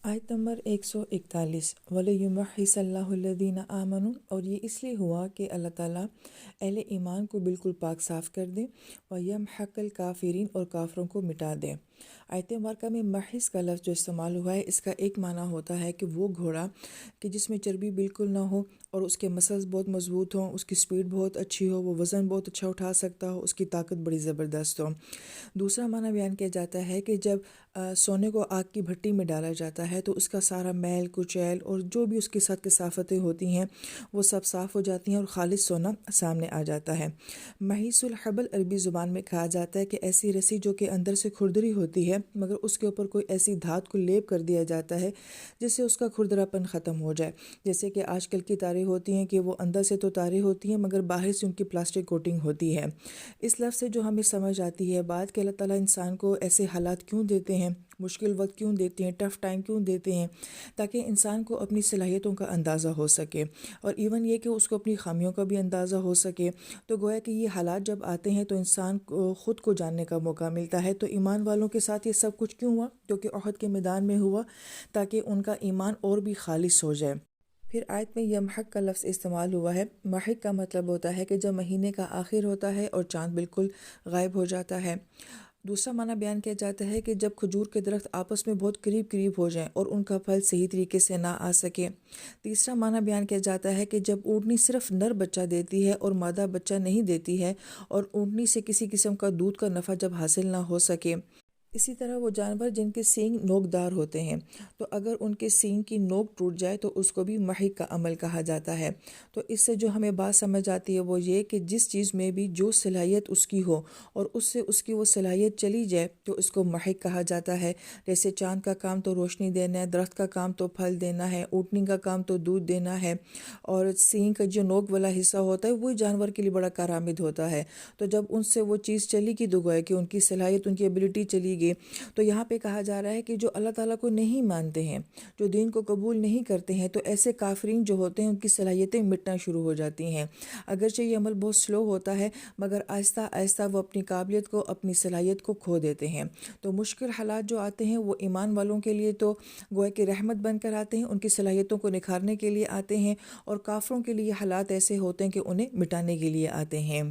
آیت نمبر 141 وَلِيُمَحِّصَ اللَّهُ الَّذِينَ آمَنُوا، اور یہ اس لیے ہوا کہ اللہ تعالیٰ اہل ایمان کو بالکل پاک صاف کر دے، وَيَمْحَقَ الْكَافِرِينَ، اور کافروں کو مٹا دے۔ آیت مبارکہ میں محض کا لفظ جو استعمال ہوا ہے، اس کا ایک معنی ہوتا ہے کہ وہ گھوڑا کہ جس میں چربی بالکل نہ ہو اور اس کے مسلز بہت مضبوط ہوں، اس کی سپیڈ بہت اچھی ہو، وہ وزن بہت اچھا اٹھا سکتا ہو، اس کی طاقت بڑی زبردست ہو۔ دوسرا معنی بیان کیا جاتا ہے کہ جب سونے کو آگ کی بھٹی میں ڈالا جاتا ہے تو اس کا سارا میل کچیل اور جو بھی اس کے ساتھ کثافتیں ہوتی ہیں وہ سب صاف ہو جاتی ہیں اور خالص سونا سامنے آ جاتا ہے۔ محیص الحبل عربی زبان میں کہا جاتا ہے کہ ایسی رسی جو کہ اندر سے کھردری ہوتی ہے مگر اس کے اوپر کوئی ایسی دھات کو لیپ کر دیا جاتا ہے جس سے اس کا کھردرا پن ختم ہو جائے، جیسے کہ آج کل کی تاریں ہوتی ہیں کہ وہ اندر سے تو تاریں ہوتی ہیں مگر باہر سے ان کی پلاسٹک کوٹنگ ہوتی ہے۔ اس لفظ سے جو ہمیں سمجھ آتی ہے بات کہ اللہ تعالیٰ انسان کو ایسے حالات کیوں دیتے ہیں، مشکل وقت کیوں دیتے ہیں، ٹف ٹائم کیوں دیتے ہیں، تاکہ انسان کو اپنی صلاحیتوں کا اندازہ ہو سکے، اور ایون یہ کہ اس کو اپنی خامیوں کا بھی اندازہ ہو سکے۔ تو گویا کہ یہ حالات جب آتے ہیں تو انسان کو خود کو جاننے کا موقع ملتا ہے۔ تو ایمان والوں کے ساتھ یہ سب کچھ کیوں ہوا؟ کیونکہ احد کے میدان میں ہوا تاکہ ان کا ایمان اور بھی خالص ہو جائے۔ پھر آیت میں یمحق کا لفظ استعمال ہوا ہے۔ محق کا مطلب ہوتا ہے کہ جب مہینے کا آخر ہوتا ہے اور چاند بالکل غائب ہو جاتا ہے۔ دوسرا معنی بیان کیا جاتا ہے کہ جب کھجور کے درخت آپس میں بہت قریب قریب ہو جائیں اور ان کا پھل صحیح طریقے سے نہ آ سکے۔ تیسرا معنی بیان کیا جاتا ہے کہ جب اونٹنی صرف نر بچہ دیتی ہے اور مادہ بچہ نہیں دیتی ہے، اور اونٹنی سے کسی قسم کا دودھ کا نفع جب حاصل نہ ہو سکے۔ اسی طرح وہ جانور جن کے سینگ نوکدار ہوتے ہیں، تو اگر ان کے سینگ کی نوک ٹوٹ جائے تو اس کو بھی محق کا عمل کہا جاتا ہے۔ تو اس سے جو ہمیں بات سمجھ آتی ہے وہ یہ کہ جس چیز میں بھی جو صلاحیت اس کی ہو اور اس سے اس کی وہ صلاحیت چلی جائے تو اس کو محق کہا جاتا ہے۔ جیسے چاند کا کام تو روشنی دینا ہے، درخت کا کام تو پھل دینا ہے، اونٹنی کا کام تو دودھ دینا ہے، اور سینگ کا جو نوک والا حصہ ہوتا ہے وہی جانور کے لیے بڑا کارآمد ہوتا ہے۔ تو جب ان سے وہ چیز چلی گئی تو گویا کہ ان کی صلاحیت، ان کی ایبلٹی چلی گئی۔ تو یہاں پہ کہا جا رہا ہے کہ جو اللہ تعالیٰ کو نہیں مانتے ہیں، جو دین کو قبول نہیں کرتے ہیں، تو ایسے کافرین جو ہوتے ہیں ان کی صلاحیتیں مٹنا شروع ہو جاتی ہیں۔ اگرچہ یہ عمل بہت سلو ہوتا ہے مگر آہستہ آہستہ وہ اپنی قابلیت کو، اپنی صلاحیت کو کھو دیتے ہیں۔ تو مشکل حالات جو آتے ہیں وہ ایمان والوں کے لیے تو گویا کہ رحمت بن کر آتے ہیں، ان کی صلاحیتوں کو نکھارنے کے لیے آتے ہیں، اور کافروں کے لیے حالات ایسے ہوتے ہیں کہ انہیں مٹانے کے لیے آتے ہیں۔